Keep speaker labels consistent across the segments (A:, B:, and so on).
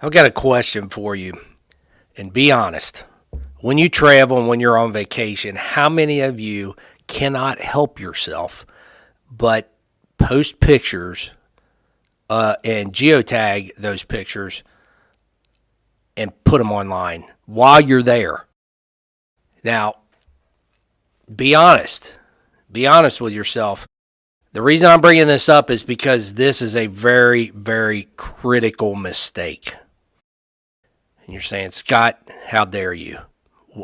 A: I've got a question for you, and be honest. When you travel and when you're on vacation, how many of you cannot help yourself but post pictures and geotag those pictures and put them online while you're there? Now, be honest. Be honest with yourself. The reason I'm bringing this up is because this is a very, very critical mistake. And you're saying, Scott, how dare you?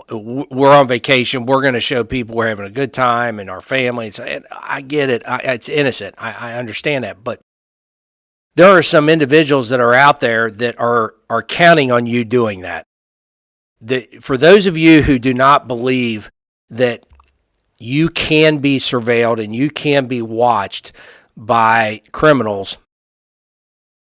A: We're on vacation. We're going to show people we're having a good time and our families. And I get it. It's innocent. I understand that. But there are some individuals that are out there that are counting on you doing that. For those of you who do not believe that you can be surveilled and you can be watched by criminals,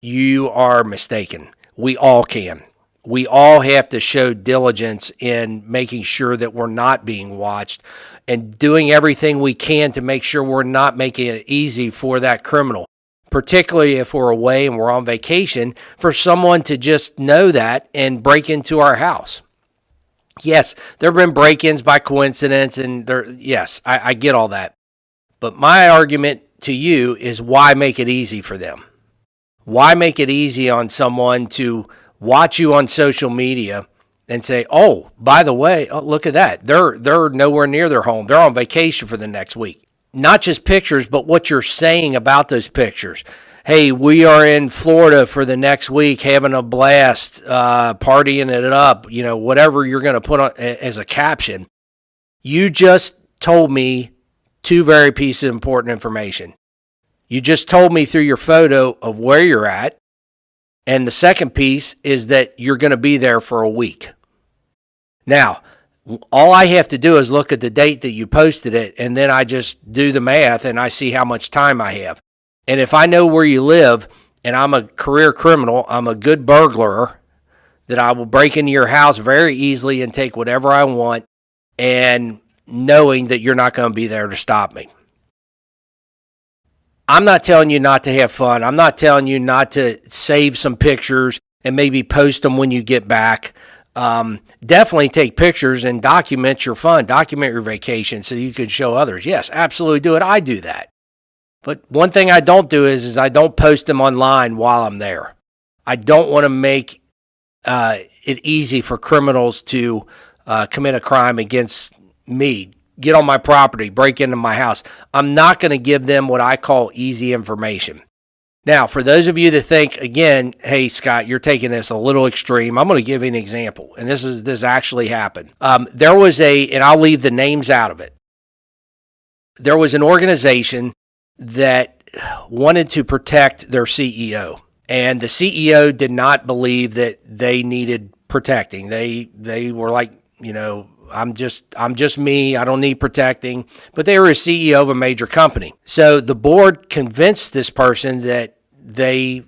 A: you are mistaken. We all can. We all have to show diligence in making sure that we're not being watched and doing everything we can to make sure we're not making it easy for that criminal, particularly if we're away and we're on vacation, for someone to just know that and break into our house. Yes, there have been break-ins by coincidence, and yes, I get all that. But my argument to you is, why make it easy for them? Why make it easy on someone to watch you on social media and say, oh, by the way, look at that. They're nowhere near their home. They're on vacation for the next week. Not just pictures, but what you're saying about those pictures. Hey, we are in Florida for the next week, having a blast, partying it up, whatever you're going to put on as a caption. You just told me two very pieces of important information. You just told me through your photo of where you're at. And the second piece is that you're going to be there for a week. Now, all I have to do is look at the date that you posted it, and then I just do the math and I see how much time I have. And if I know where you live and I'm a career criminal, I'm a good burglar, that I will break into your house very easily and take whatever I want, and knowing that you're not going to be there to stop me. I'm not telling you not to have fun. I'm not telling you not to save some pictures and maybe post them when you get back. Definitely take pictures and document your fun, document your vacation so you can show others. Yes, absolutely do it. I do that. But one thing I don't do is I don't post them online while I'm there. I don't want to make it easy for criminals to commit a crime against me, get on my property, break into my house. I'm not going to give them what I call easy information. Now, for those of you that think, again, hey, Scott, you're taking this a little extreme, I'm going to give you an example. And this actually happened. There was and I'll leave the names out of it. There was an organization that wanted to protect their CEO. And the CEO did not believe that they needed protecting. They were like, I'm just me. I don't need protecting. But they were a CEO of a major company. So the board convinced this person that they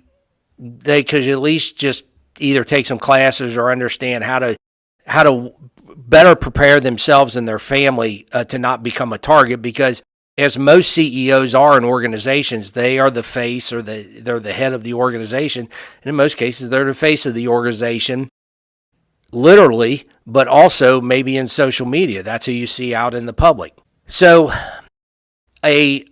A: could at least just either take some classes or understand how to better prepare themselves and their family to not become a target, because as most CEOs are in organizations, they are the face, or they're the head of the organization. And in most cases, they're the face of the organization, literally, but also maybe in social media. That's who you see out in the public. So a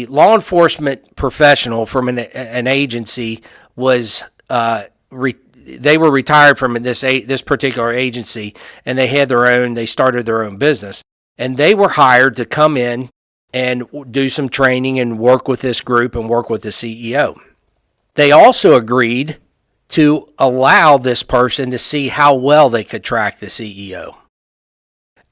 A: law enforcement professional from an agency was they were retired from this particular agency, and they started their own business, and they were hired to come in and do some training and work with this group and work with the CEO. They also agreed to allow this person to see how well they could track the CEO.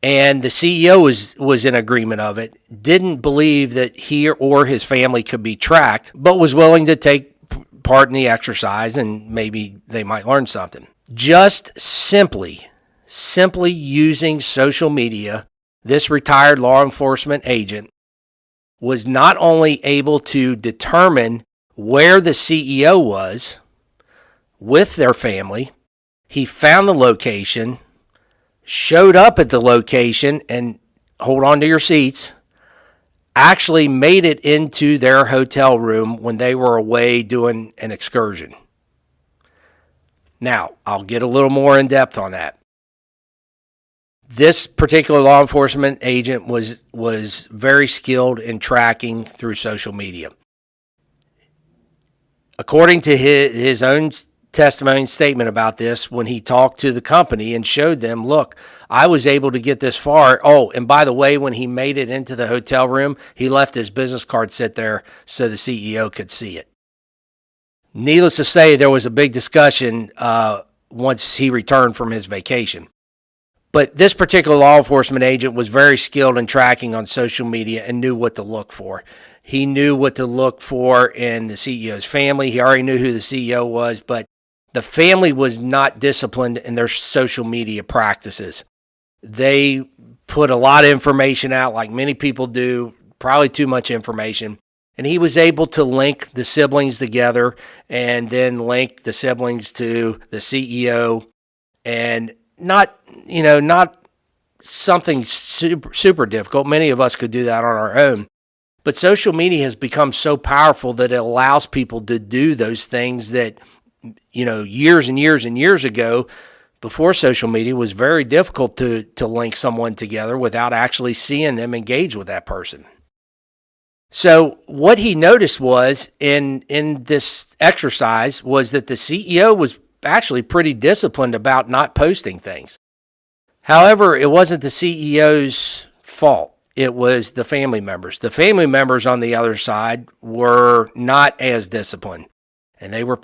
A: And the CEO was in agreement of it, didn't believe that he or his family could be tracked, but was willing to take part in the exercise, and maybe they might learn something. Just simply using social media, this retired law enforcement agent was not only able to determine where the CEO was with their family, he found the location, showed up at the location, and hold on to your seats, actually made it into their hotel room when they were away doing an excursion. Now, I'll get a little more in depth on that. This particular law enforcement agent was very skilled in tracking through social media. According to his own testimony and statement about this, when he talked to the company and showed them, look, I was able to get this far. Oh, and by the way, when he made it into the hotel room, he left his business card sit there so the CEO could see it. Needless to say, there was a big discussion once he returned from his vacation. But this particular law enforcement agent was very skilled in tracking on social media and knew what to look for. He knew what to look for in the CEO's family. He already knew who the CEO was, but the family was not disciplined in their social media practices. They put a lot of information out, like many people do, probably too much information. And he was able to link the siblings together and then link the siblings to the CEO, and not something super difficult. Many of us could do that on our own. But social media has become so powerful that it allows people to do those things that, years and years and years ago, before social media, was very difficult to link someone together without actually seeing them engage with that person. So what he noticed was in this exercise was that the CEO was actually pretty disciplined about not posting things. However, it wasn't the CEO's fault. It was the family members. The family members on the other side were not as disciplined. And they were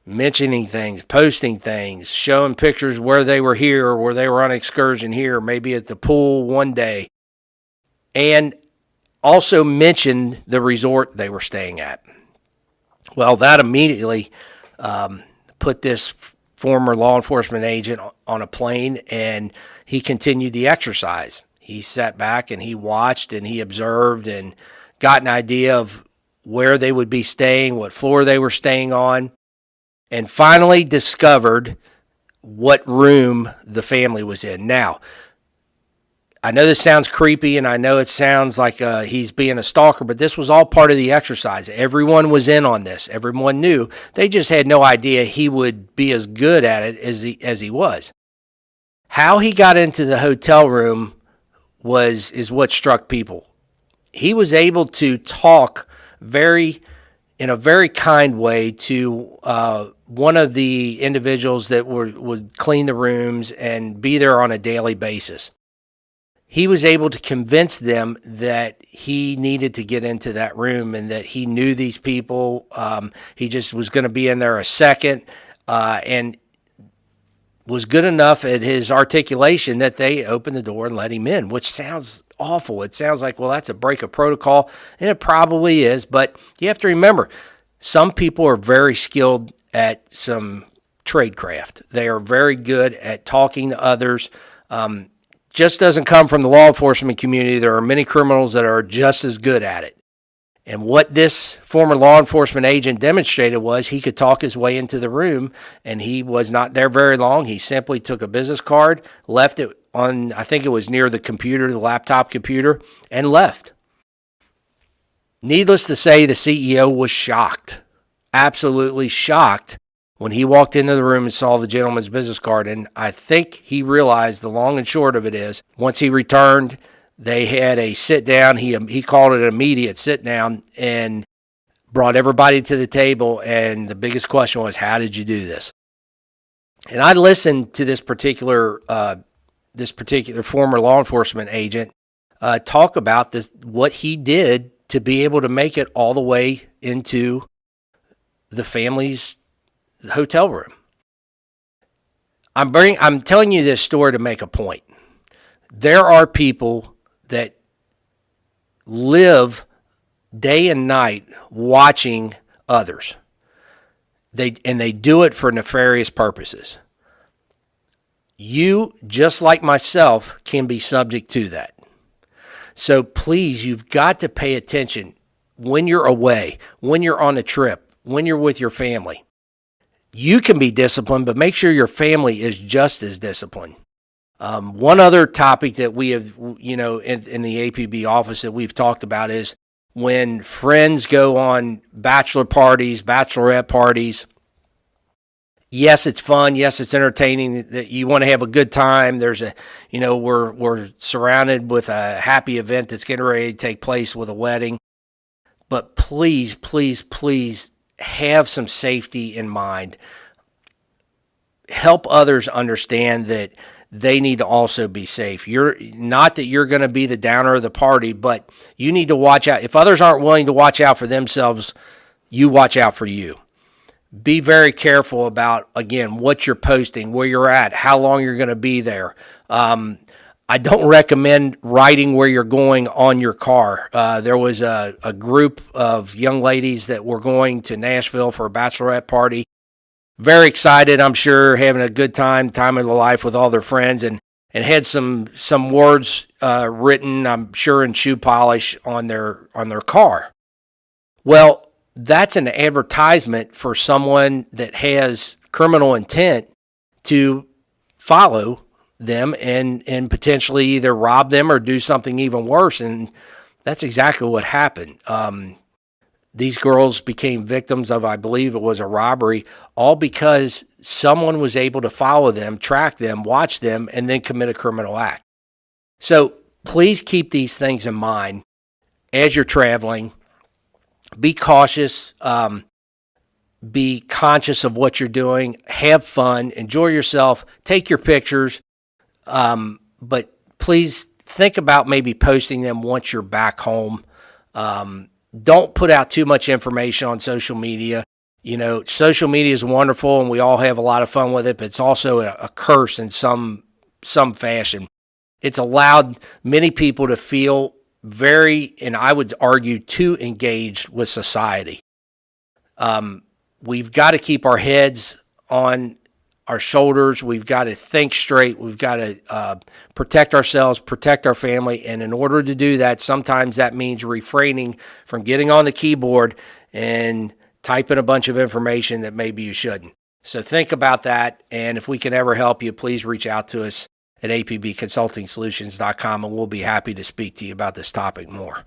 A: mentioning things, posting things, showing pictures where they were here or where they were on excursion here, maybe at the pool one day. And also mentioned the resort they were staying at. Well, that immediately put this former law enforcement agent on a plane, and he continued the exercise. He sat back and he watched and he observed and got an idea of where they would be staying, what floor they were staying on, and finally discovered what room the family was in. Now, I know this sounds creepy, and I know it sounds like he's being a stalker, but this was all part of the exercise. Everyone was in on this. Everyone knew. They just had no idea he would be as good at it as he was. How he got into the hotel room is what struck people. He was able to talk in a very kind way to one of the individuals that would clean the rooms and be there on a daily basis. He was able to convince them that he needed to get into that room and that he knew these people. He just was going to be in there a second, and was good enough at his articulation that they opened the door and let him in, which sounds awful. It sounds like, well, that's a break of protocol, and it probably is. But you have to remember, some people are very skilled at some tradecraft. They are very good at talking to others. Just doesn't come from the law enforcement community. There are many criminals that are just as good at it. And what this former law enforcement agent demonstrated was he could talk his way into the room, and he was not there very long. He simply took a business card, left it on, I think it was near the computer, the laptop computer, and left. Needless to say, the CEO was shocked, absolutely shocked, when he walked into the room and saw the gentleman's business card. And I think he realized the long and short of it is, once he returned, they had a sit down. He called it an immediate sit down and brought everybody to the table. And the biggest question was, how did you do this? And I listened to this particular former law enforcement agent talk about this, what he did to be able to make it all the way into the family's hotel room. I'm telling you this story to make a point. There are people that live day and night watching others. They do it for nefarious purposes. You, just like myself, can be subject to that. So please, you've got to pay attention when you're away, when you're on a trip, when you're with your family. You can be disciplined, but make sure your family is just as disciplined. One other topic that we have, in the APB office that we've talked about is when friends go on bachelor parties, bachelorette parties, Yes, it's fun. Yes, it's entertaining. That you want to have a good time. We're surrounded with a happy event that's getting ready to take place with a wedding. But please, please, please have some safety in mind. Help others understand that they need to also be safe. You're not that you're going to be the downer of the party, but you need to watch out. If others aren't willing to watch out for themselves, you watch out for you. Be very careful about, again, what you're posting, where you're at, how long you're going to be there. I don't recommend writing where you're going on your car. There was a group of young ladies that were going to Nashville for a bachelorette party. Very excited, I'm sure, having a good time of their life with all their friends, and had some words written, I'm sure, in shoe polish on their car. Well, that's an advertisement for someone that has criminal intent to follow them and potentially either rob them or do something even worse. And that's exactly what happened. These girls became victims of, I believe it was a robbery, all because someone was able to follow them, track them, watch them, and then commit a criminal act. So please keep these things in mind as you're traveling. Be cautious. Be conscious of what you're doing. Have fun. Enjoy yourself. Take your pictures. But please think about maybe posting them once you're back home. Don't put out too much information on social media. Social media is wonderful and we all have a lot of fun with it, but it's also a curse in some fashion. It's allowed many people to feel very, and I would argue, too engaged with society. We've got to keep our heads on our shoulders. We've got to think straight. We've got to protect ourselves, protect our family. And in order to do that, sometimes that means refraining from getting on the keyboard and typing a bunch of information that maybe you shouldn't. So think about that. And if we can ever help you, please reach out to us at apbconsultingsolutions.com, and we'll be happy to speak to you about this topic more.